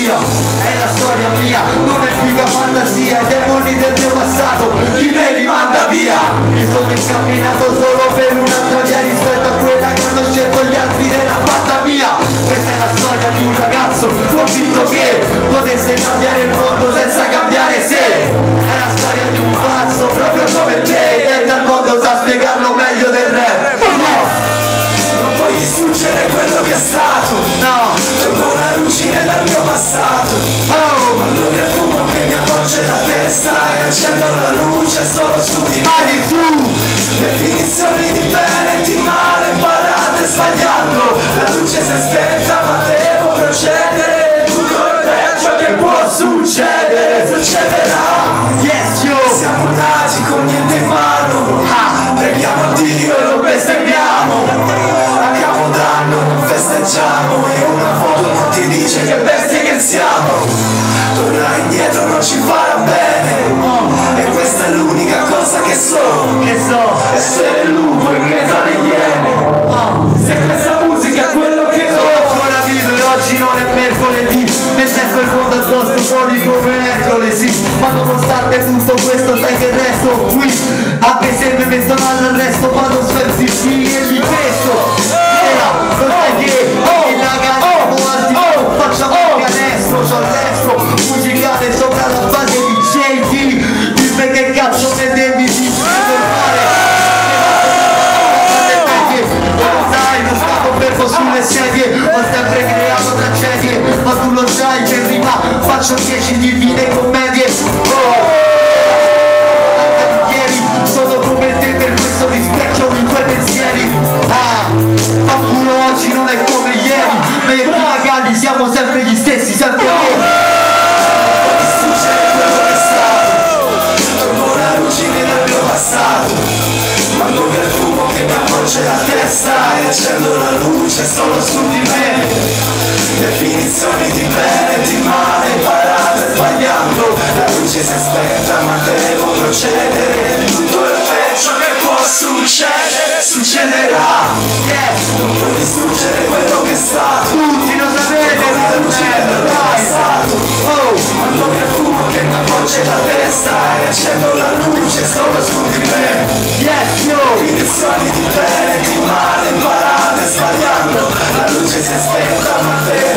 via, è la storia mia, non è figa fantasia, i demoni del mio passato, chi me li manda via? Mi sono incamminato solo per un'altra via rispetto a quella che hanno scelto gli altri della fatta mia. Questa è la storia di un ragazzo convinto che potesse cambiare il mondo senza cambiare sé. È la storia di un pazzo proprio come te, e dal mondo sa spiegarlo meglio del rap. Non puoi distruggere quello che è stato, no, tengo una ruggine dal mio passato. Quando mi fumo che mi avvolge la testa e accendo la luce solo su di me. Definizioni di bene e di male imparate sbagliando. La luce si è spenta ma devo procedere. Tutto il peggio che può succedere succederà. Yes, yo! Siamo nati con niente in mano, preghiamo a Dio e lo bestemmiamo. A Capodanno non festeggiamo e una foto non ti dice che bestie che siamo. Tornare indietro non ci farà bene, e questa è l'unica cosa che so, essere il lupo in mezzo alle iene. Se questa musica è quello che so, ancora vivo e oggi non è mercoledì, mi sento il mondo addosso fuori come Ercole, sì. Ma nonostante tutto questo sai che resto qui, anche se mi mettono all'arresto vado sferziti e li pesto. Lo sai che facciamo un canestro, c'ho l'estro musicale sopra la base di JT. Dimmi che cazzo ne devi fare. Non stavo fermo sulle sedie, ho sempre creato tragedie, ma tu lo sai che rima faccio 10 divine commedie. Anche ieri sono come te, per questo rispecchio i tuoi pensieri. Ma pure oggi non è come ieri, noi magari siamo sempre gli stessi, sempre noi. distruggere quello che è stato, torno una ruggine dal mio passato. Quando via il fumo che mi avvolge la testa e accendo la luce solo su di me. Definizioni di bene e di male imparate sbagliando. La luce si è spenta ma devo procedere. Tutto il peggio che può succedere succederà. Non puoi distruggere quello che è stato, Tutti lo sapete, la luce del passato. Quando mi fumo che mi avvolge la testa e accendo la luce solo su di me. yes, yo! Definizioni di bene e di male imparate sbagliando. La luce si è spenta ma devo